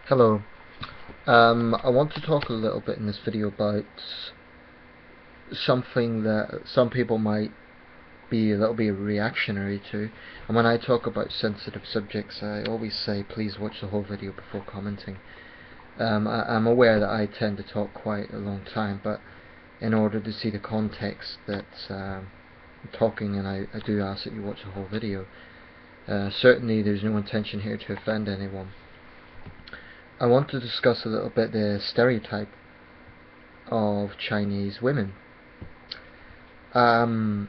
Hello. I want to talk a little bit in this video about something that some people might be a little bit reactionary to. And when I talk about sensitive subjects, I always say please watch the whole video before commenting. I'm aware that I tend to talk quite a long time, but in order to see the context that I'm talking, and I do ask that you watch the whole video. Certainly there's no intention here to offend anyone. I want to discuss a little bit the stereotype of Chinese women. I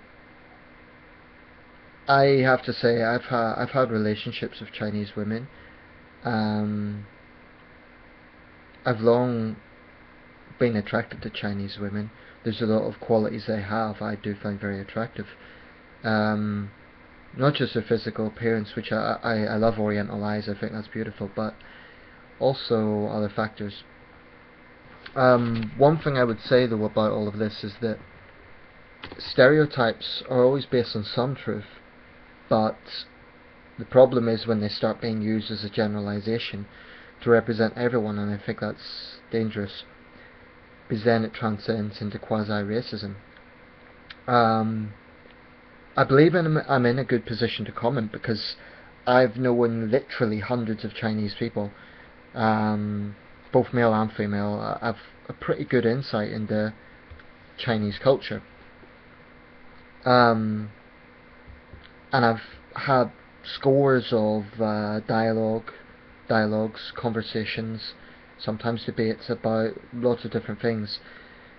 have to say I've had relationships with Chinese women. Um, I've long been attracted to Chinese women. There's a lot of qualities they have I do find very attractive. Not just their physical appearance, which I love Oriental eyes. I think that's beautiful, but also other factors. One thing I would say though about all of this is that stereotypes are always based on some truth, but the problem is when they start being used as a generalization to represent everyone, and I think that's dangerous, because then it transcends into quasi-racism. I believe I'm in a good position to comment because I've known literally hundreds of Chinese people, both male and female. I've a pretty good insight into Chinese culture. And I've had scores of dialogues, conversations, sometimes debates about lots of different things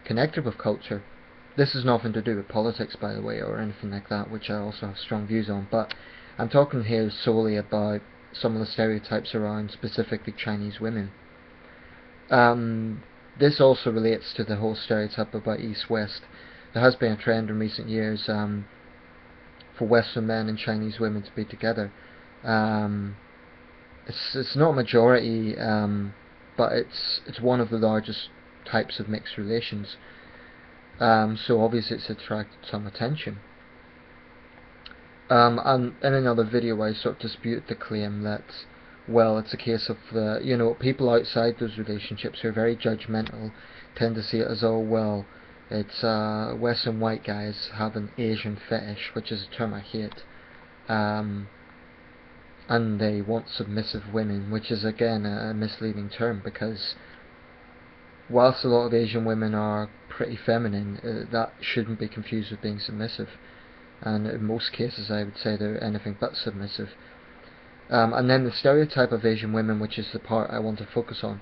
connected with culture. This is nothing to do with politics, by the way, or anything like that, which I also have strong views on, but I'm talking here solely about some of the stereotypes around specifically Chinese women. This also relates to the whole stereotype about East-West. There has been a trend in recent years for Western men and Chinese women to be together. It's not a majority, but it's one of the largest types of mixed relations. So obviously it's attracted some attention. And in another video I sort of dispute the claim that, well, it's a case of people outside those relationships who are very judgmental tend to see it as, oh well, it's Western white guys have an Asian fetish, which is a term I hate, and they want submissive women, which is again a misleading term, because whilst a lot of Asian women are pretty feminine, that shouldn't be confused with being submissive, and in most cases I would say they're anything but submissive. And then the stereotype of Asian women, which is the part I want to focus on,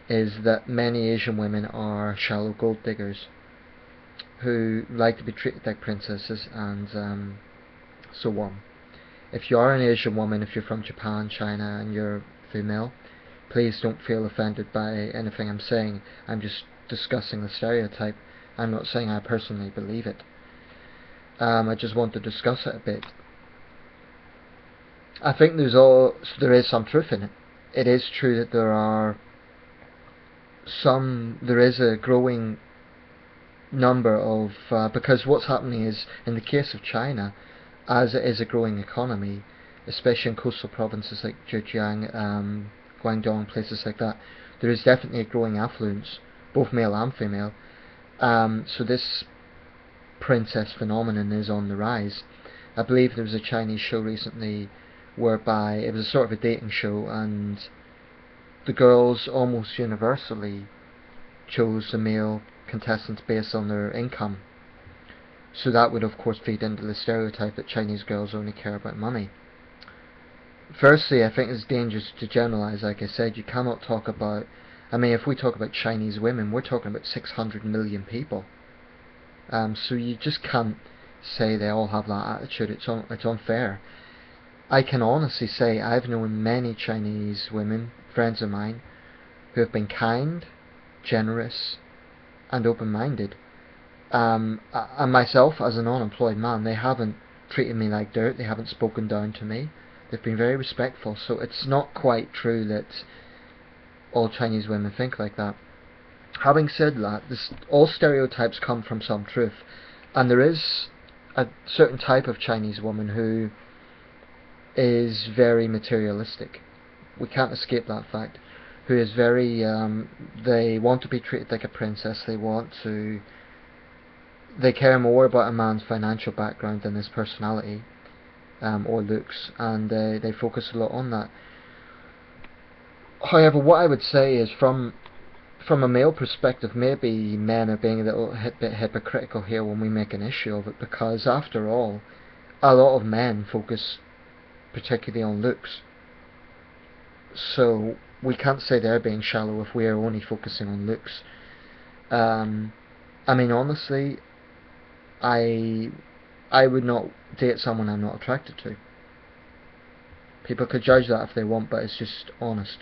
is that many Asian women are shallow gold diggers who like to be treated like princesses and so on. If you are an Asian woman, if you're from Japan, China, and you're female, please don't feel offended by anything I'm saying. I'm just discussing the stereotype. I'm not saying I personally believe it. I just want to discuss it a bit. I think there is some truth in it. It is true that there is a growing number of, because what's happening is, in the case of China, as it is a growing economy, especially in coastal provinces like Zhejiang, Guangdong, places like that, there is definitely a growing affluence, both male and female. So this princess phenomenon is on the rise. I believe there was a Chinese show recently whereby it was a sort of a dating show, and the girls almost universally chose the male contestants based on their income. So that would of course feed into the stereotype that Chinese girls only care about money. Firstly, I think it's dangerous to generalize. Like I said, you cannot talk about, if we talk about Chinese women, we're talking about 600 million people. So you just can't say they all have that attitude. It's unfair. I can honestly say I've known many Chinese women, friends of mine, who have been kind, generous, and open-minded. And myself, as an unemployed man, they haven't treated me like dirt. They haven't spoken down to me. They've been very respectful. So it's not quite true that all Chinese women think like that. Having said that, all stereotypes come from some truth, and there is a certain type of Chinese woman who is very materialistic. We can't escape that fact. who is very, they want to be treated like a princess. They care more about a man's financial background than his personality, or looks, and they focus a lot on that. However, what I would say is, from a male perspective, maybe men are being a little bit hypocritical here when we make an issue of it, because after all, a lot of men focus particularly on looks. So we can't say they're being shallow if we are only focusing on looks. I mean, honestly, I would not date someone I'm not attracted to. People could judge that if they want, but it's just honest.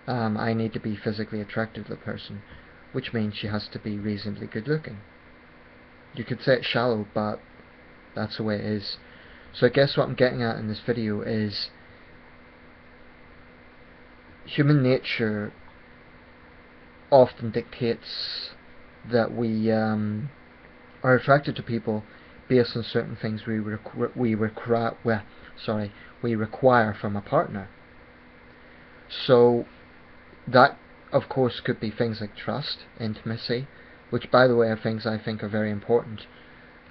I need to be physically attracted to the person, which means she has to be reasonably good looking. You could say it's shallow, but that's the way it is. So I guess what I'm getting at in this video is human nature often dictates that we are attracted to people based on certain things we require from a partner. So that, of course, could be things like trust, intimacy, which, by the way, are things I think are very important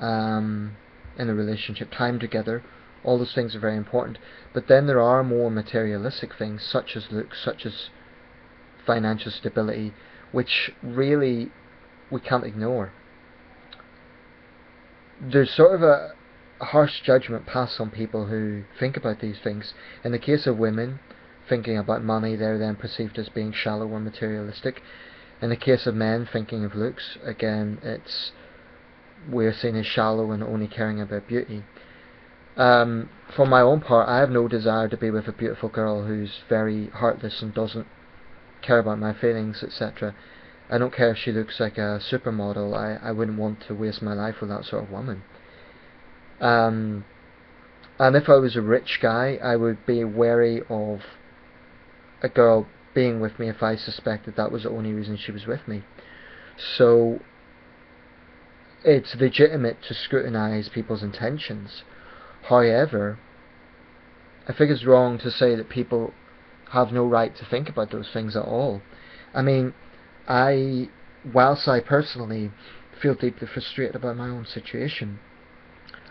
in a relationship. Time together, all those things are very important. But then there are more materialistic things, such as looks, such as financial stability, which really we can't ignore. There's sort of a harsh judgment passed on people who think about these things. In the case of women thinking about money, they're then perceived as being shallow or materialistic. In the case of men thinking of looks, again, we're seen as shallow and only caring about beauty. For my own part, I have no desire to be with a beautiful girl who's very heartless and doesn't care about my feelings, etc. I don't care if she looks like a supermodel. I wouldn't want to waste my life with that sort of woman. And if I was a rich guy, I would be wary of a girl being with me if I suspected that was the only reason she was with me. So it's legitimate to scrutinize people's intentions. However, I think it's wrong to say that people have no right to think about those things at all. I mean, whilst I personally feel deeply frustrated about my own situation,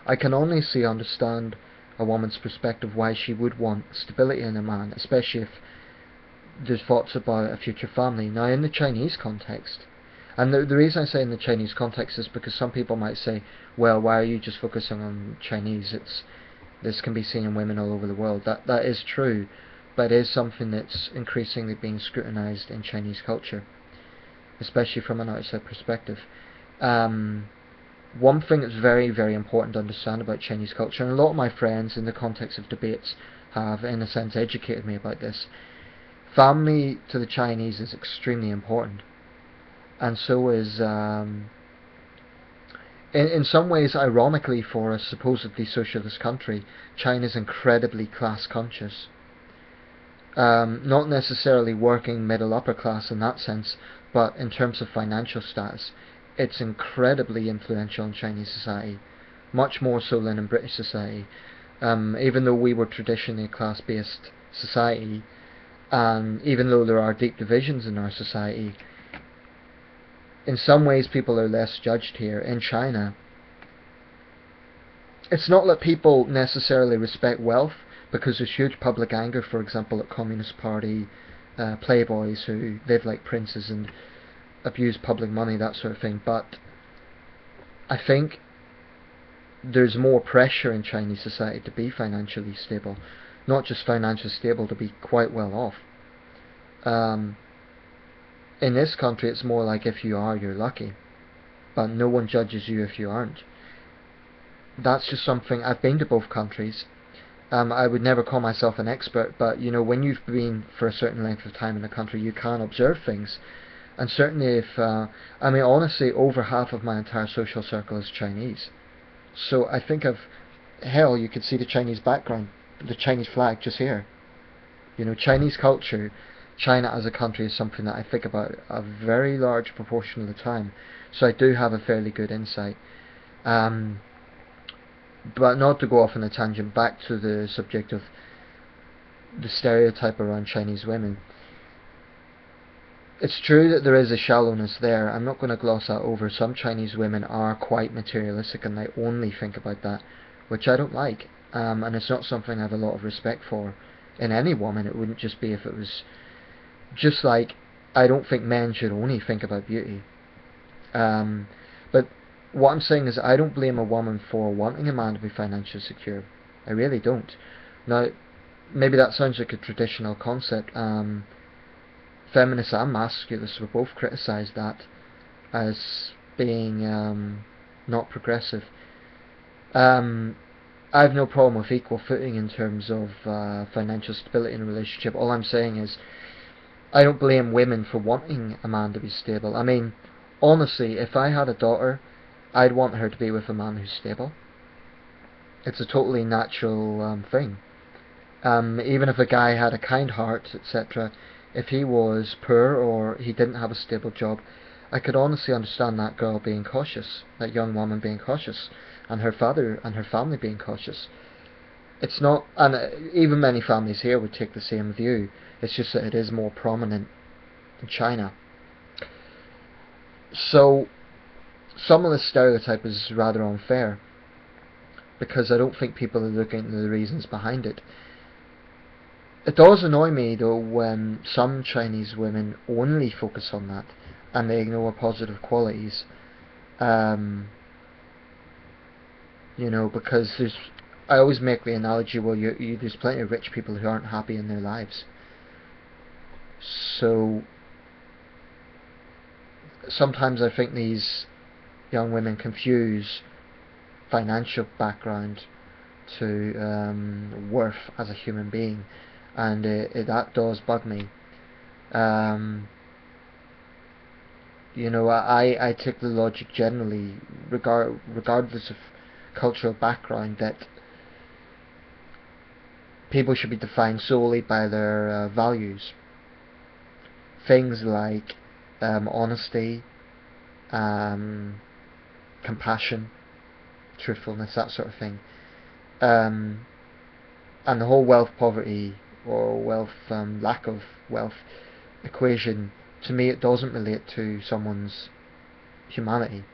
I can honestly understand a woman's perspective why she would want stability in a man, especially if there's thoughts about a future family. Now, in the Chinese context, and the reason I say in the Chinese context is because some people might say, well, why are you just focusing on Chinese? This can be seen in women all over the world. That is true, but it is something that's increasingly being scrutinized in Chinese culture, especially from an outside perspective. One thing that's very, very important to understand about Chinese culture, and a lot of my friends in the context of debates have, in a sense, educated me about this. Family to the Chinese is extremely important, and so is, in some ways, ironically, for a supposedly socialist country, China is incredibly class conscious. Not necessarily working middle upper class in that sense, but in terms of financial status, it's incredibly influential in Chinese society, much more so than in British society. Even though we were traditionally a class-based society, and even though there are deep divisions in our society, in some ways people are less judged here. In China, it's not that people necessarily respect wealth, because there's huge public anger, for example, at Communist Party playboys who live like princes and abuse public money, that sort of thing. But I think there's more pressure in Chinese society to be financially stable, not just financially stable, to be quite well off. In this country, it's more like if you are, you're lucky, but no one judges you if you aren't. That's just something. I've been to both countries. I would never call myself an expert, but you know, when you've been for a certain length of time in a country, you can observe things. And certainly if, I mean, honestly, over half of my entire social circle is Chinese. So I think hell, you could see the Chinese background, the Chinese flag just here. You know, Chinese culture, China as a country is something that I think about a very large proportion of the time. So I do have a fairly good insight. But not to go off on a tangent, back to the subject of the stereotype around Chinese women. it's true that there is a shallowness there. I'm not going to gloss that over. Some Chinese women are quite materialistic and they only think about that, which I don't like. And it's not something I have a lot of respect for in any woman. It wouldn't just be if it was just like I don't think men should only think about beauty. But what I'm saying is I don't blame a woman for wanting a man to be financially secure. I really don't. Now, maybe that sounds like a traditional concept. Feminists and masculists will both criticise that as being not progressive. I have no problem with equal footing in terms of financial stability in a relationship. All I'm saying is I don't blame women for wanting a man to be stable. I mean, honestly, if I had a daughter, I'd want her to be with a man who's stable. It's a totally natural thing. Even if a guy had a kind heart, etc., if he was poor or he didn't have a stable job, I could honestly understand that girl being cautious, that young woman being cautious, and her father and her family being cautious. It's not, and even many families here would take the same view. It's just that it is more prominent in China. So some of the stereotype is rather unfair, because I don't think people are looking into the reasons behind it. It does annoy me though when some Chinese women only focus on that and they ignore positive qualities. Because I always make the analogy, well, there's plenty of rich people who aren't happy in their lives. So sometimes I think these young women confuse financial background to worth as a human being, and that does bug me. I take the logic generally, regardless of cultural background, that people should be defined solely by their values. Things like honesty, compassion, truthfulness, that sort of thing. And the whole wealth poverty or lack of wealth equation, to me it doesn't relate to someone's humanity.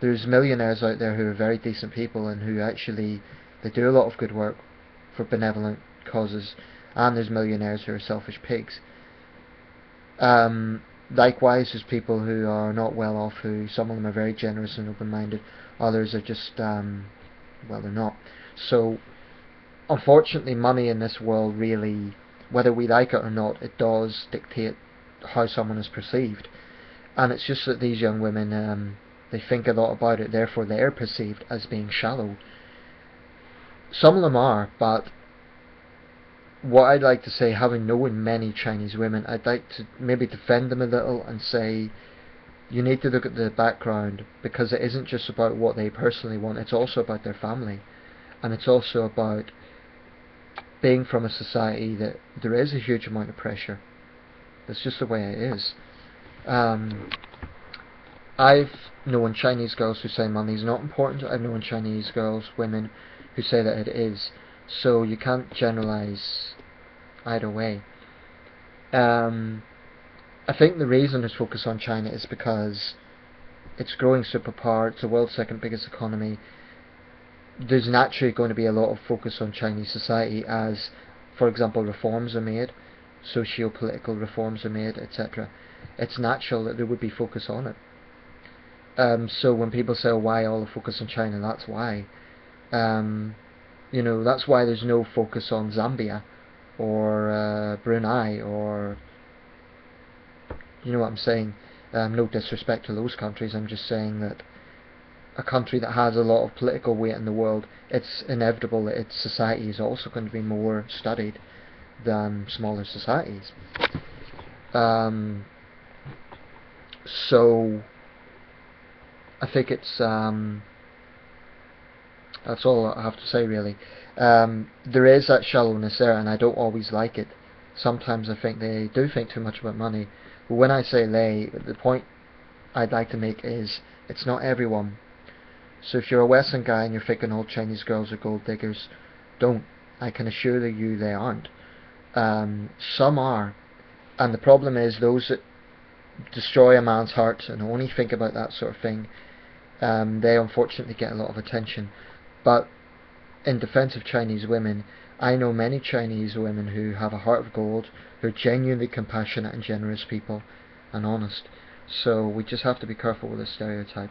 There's millionaires out there who are very decent people and who actually they do a lot of good work for benevolent causes, and there's millionaires who are selfish pigs. Likewise, there's people who are not well off, who some of them are very generous and open-minded, others are just they're not. So unfortunately, money in this world really, whether we like it or not, it does dictate how someone is perceived. And it's just that these young women, they think a lot about it, therefore they're perceived as being shallow. Some of them are, but what I'd like to say, having known many Chinese women, I'd like to maybe defend them a little and say you need to look at the background, because it isn't just about what they personally want, it's also about their family, and it's also about being from a society that there is a huge amount of pressure. That's just the way it is. I've known Chinese girls who say money is not important. I've known Chinese girls, women, who say that it is. So you can't generalize either way. I think the reason there's focus on China is because it's growing superpower. It's the world's second biggest economy. There's naturally going to be a lot of focus on Chinese society as, for example, reforms are made, socio-political reforms are made, etc. It's natural that there would be focus on it. So when people say, oh, why all the focus on China, that's why. That's why there's no focus on Zambia or Brunei, or you know what I'm saying. No disrespect to those countries, I'm just saying that a country that has a lot of political weight in the world, it's inevitable that its society is also going to be more studied than smaller societies. So I think it's that's all I have to say really. There is that shallowness there, and I don't always like it. Sometimes I think they do think too much about money. But when I say they, the point I'd like to make is it's not everyone. So if you're a Western guy and you're thinking all Chinese girls are gold diggers, don't. I can assure you they aren't. Some are, and the problem is those that destroy a man's heart and only think about that sort of thing, they unfortunately get a lot of attention. But in defense of Chinese women, I know many Chinese women who have a heart of gold, who are genuinely compassionate and generous people and honest. So we just have to be careful with the stereotype.